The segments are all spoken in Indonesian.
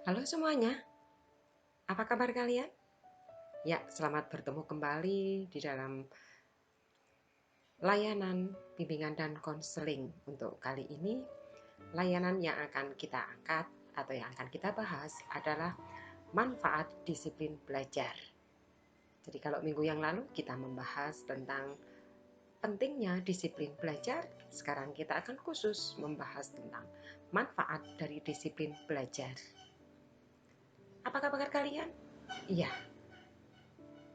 Halo semuanya, apa kabar kalian? Ya, selamat bertemu kembali di dalam layanan bimbingan dan konseling. Untuk kali ini, layanan yang akan kita angkat atau yang akan kita bahas adalah manfaat disiplin belajar. Jadi kalau minggu yang lalu kita membahas tentang pentingnya disiplin belajar, sekarang kita akan khusus membahas tentang manfaat dari disiplin belajar. Apa kabar kalian? Iya,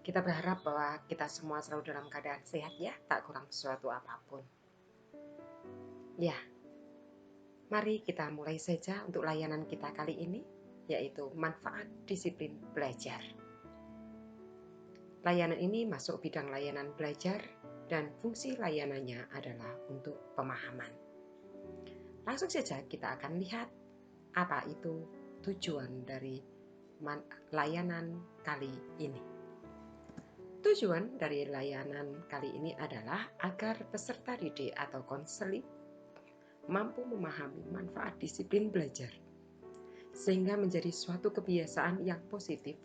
kita berharap bahwa kita semua selalu dalam keadaan sehat ya, tak kurang sesuatu apapun. Ya, mari kita mulai saja untuk layanan kita kali ini, yaitu manfaat disiplin belajar. Layanan ini masuk bidang layanan belajar dan fungsi layanannya adalah untuk pemahaman. Langsung saja kita akan lihat apa itu tujuan dari layanan kali ini. Tujuan dari layanan kali ini adalah agar peserta didik atau konseling mampu memahami manfaat disiplin belajar, sehingga menjadi suatu kebiasaan yang positif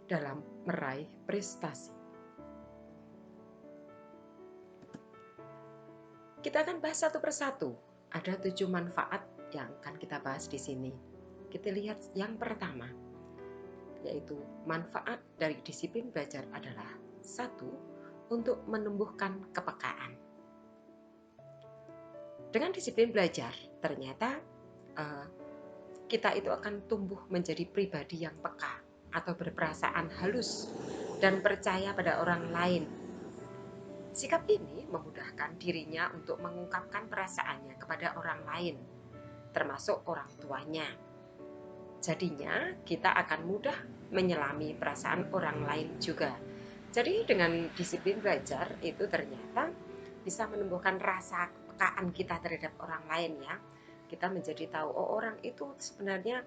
dalam meraih prestasi. Kita akan bahas satu persatu. Ada 7 manfaat yang akan kita bahas di sini. Kita lihat yang pertama, yaitu manfaat dari disiplin belajar adalah satu, untuk menumbuhkan kepekaan. Dengan disiplin belajar, ternyata kita itu akan tumbuh menjadi pribadi yang peka atau berperasaan halus dan percaya pada orang lain. Sikap ini memudahkan dirinya untuk mengungkapkan perasaannya kepada orang lain, termasuk orang tuanya. Jadinya kita akan mudah menyelami perasaan orang lain juga. Jadi dengan disiplin belajar itu ternyata bisa menumbuhkan rasa kepekaan kita terhadap orang lain ya. Kita menjadi tahu, oh orang itu sebenarnya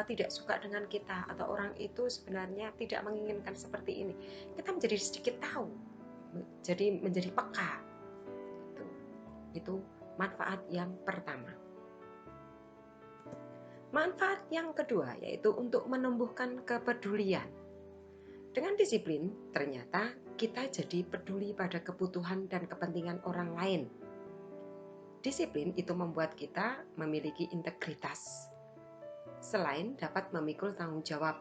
tidak suka dengan kita, atau orang itu sebenarnya tidak menginginkan seperti ini. Kita menjadi sedikit tahu, jadi menjadi peka. Itu manfaat yang pertama. Manfaat yang kedua yaitu untuk menumbuhkan kepedulian. Dengan disiplin, ternyata kita jadi peduli pada kebutuhan dan kepentingan orang lain. Disiplin itu membuat kita memiliki integritas. Selain dapat memikul tanggung jawab,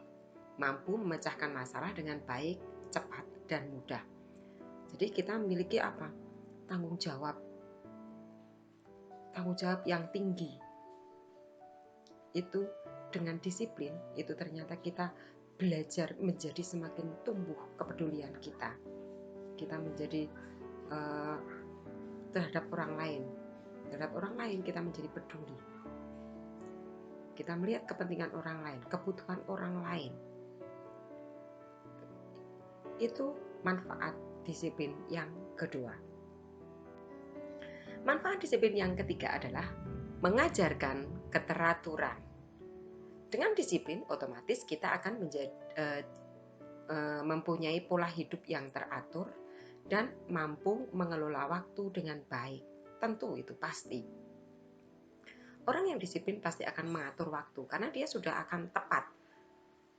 mampu memecahkan masalah dengan baik, cepat, dan mudah. Jadi kita memiliki apa? Tanggung jawab yang tinggi. Itu dengan disiplin, itu ternyata kita belajar menjadi semakin tumbuh kepedulian kita. Kita menjadi terhadap orang lain kita menjadi peduli. Kita melihat kepentingan orang lain, kebutuhan orang lain. Itu manfaat disiplin yang kedua. Manfaat disiplin yang ketiga adalah mengajarkan keteraturan. Dengan disiplin, otomatis kita akan mempunyai pola hidup yang teratur dan mampu mengelola waktu dengan baik. Tentu itu pasti. Orang yang disiplin pasti akan mengatur waktu karena dia sudah akan tepat.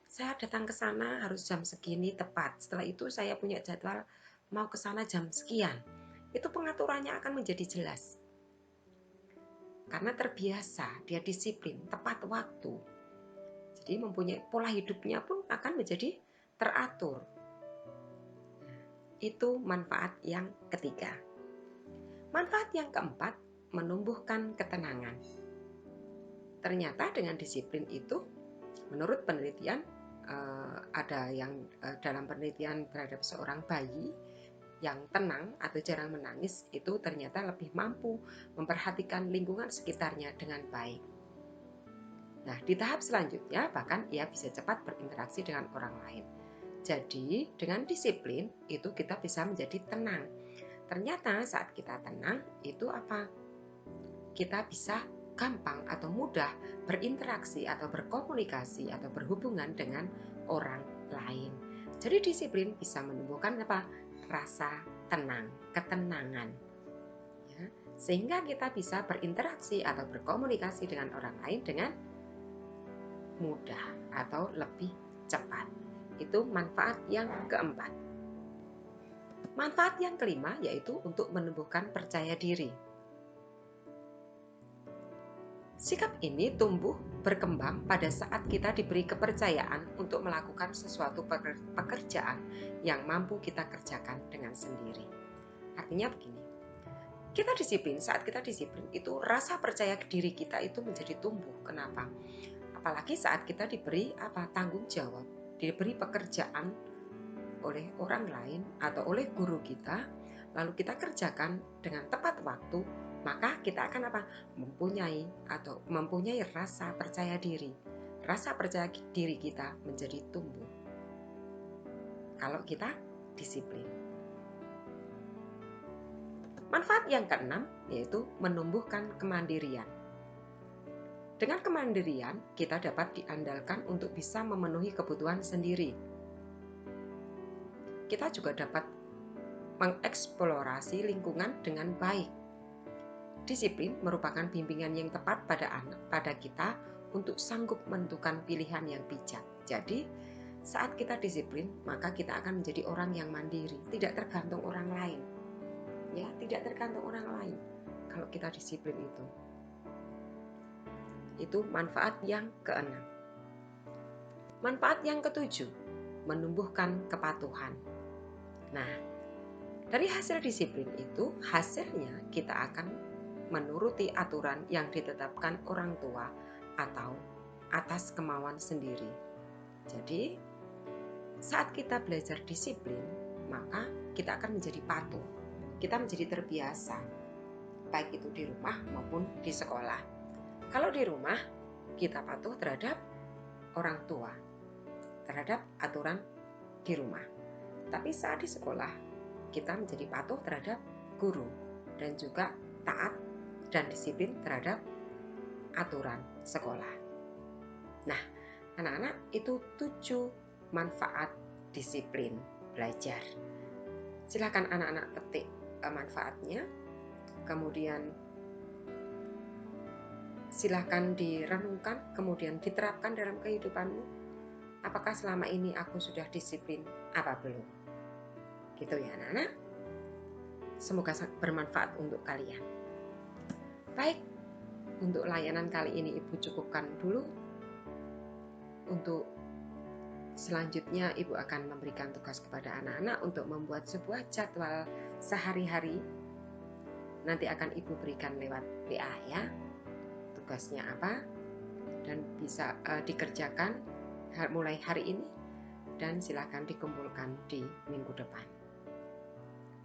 Saya datang ke sana harus jam segini tepat. Setelah itu saya punya jadwal mau ke sana jam sekian. Itu pengaturannya akan menjadi jelas. Karena terbiasa, dia disiplin, tepat waktu. Jadi mempunyai pola hidupnya pun akan menjadi teratur. Itu manfaat yang ketiga. Manfaat yang keempat, menumbuhkan ketenangan. Ternyata dengan disiplin itu, menurut penelitian, ada yang dalam penelitian terhadap seorang bayi yang tenang atau jarang menangis itu ternyata lebih mampu memperhatikan lingkungan sekitarnya dengan baik. Nah, di tahap selanjutnya bahkan ia bisa cepat berinteraksi dengan orang lain. Jadi, dengan disiplin itu kita bisa menjadi tenang. Ternyata saat kita tenang itu apa? Kita bisa gampang atau mudah berinteraksi atau berkomunikasi atau berhubungan dengan orang lain. Jadi disiplin bisa menumbuhkan apa? Rasa tenang, ketenangan. Ya, sehingga kita bisa berinteraksi atau berkomunikasi dengan orang lain dengan mudah atau lebih cepat. Itu manfaat yang keempat. Manfaat yang kelima yaitu untuk menumbuhkan percaya diri. Sikap ini tumbuh berkembang pada saat kita diberi kepercayaan untuk melakukan sesuatu pekerjaan yang mampu kita kerjakan dengan sendiri. Artinya begini, saat kita disiplin itu rasa percaya diri kita itu menjadi tumbuh. Kenapa? Apalagi saat kita diberi tanggung jawab, diberi pekerjaan oleh orang lain atau oleh guru kita, lalu kita kerjakan dengan tepat waktu, maka kita akan mempunyai rasa percaya diri. Rasa percaya diri kita menjadi tumbuh kalau kita disiplin. Manfaat yang keenam yaitu menumbuhkan kemandirian. Dengan kemandirian, kita dapat diandalkan untuk bisa memenuhi kebutuhan sendiri. Kita juga dapat mengeksplorasi lingkungan dengan baik. Disiplin merupakan bimbingan yang tepat pada kita untuk sanggup menentukan pilihan yang bijak. Jadi, saat kita disiplin, maka kita akan menjadi orang yang mandiri, tidak tergantung orang lain. Ya, tidak tergantung orang lain kalau kita disiplin itu. Itu manfaat yang keenam. Manfaat yang ketujuh, menumbuhkan kepatuhan. Nah, dari hasil disiplin itu, hasilnya kita akan menuruti aturan yang ditetapkan orang tua atau atas kemauan sendiri. Jadi, saat kita belajar disiplin, maka kita akan menjadi patuh. Kita menjadi terbiasa, baik itu di rumah maupun di sekolah. Kalau di rumah, kita patuh terhadap orang tua, terhadap aturan di rumah. Tapi saat di sekolah, kita menjadi patuh terhadap guru dan juga taat dan disiplin terhadap aturan sekolah. Nah, anak-anak, itu 7 manfaat disiplin belajar. Silakan anak-anak petik manfaatnya, kemudian silakan direnungkan, kemudian diterapkan dalam kehidupanmu. Apakah selama ini aku sudah disiplin, apa belum? Gitu ya anak-anak. Semoga bermanfaat untuk kalian. Baik, untuk layanan kali ini Ibu cukupkan dulu. Untuk selanjutnya Ibu akan memberikan tugas kepada anak-anak untuk membuat sebuah jadwal sehari-hari. Nanti akan Ibu berikan lewat WA ya, tugasnya apa, dan bisa dikerjakan mulai hari ini dan silakan dikumpulkan di minggu depan.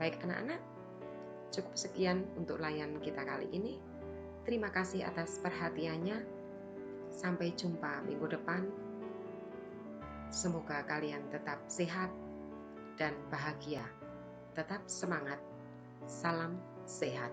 Baik anak-anak, cukup sekian untuk layanan kita kali ini. Terima kasih atas perhatiannya. Sampai jumpa minggu depan. Semoga kalian tetap sehat dan bahagia. Tetap semangat. Salam sehat.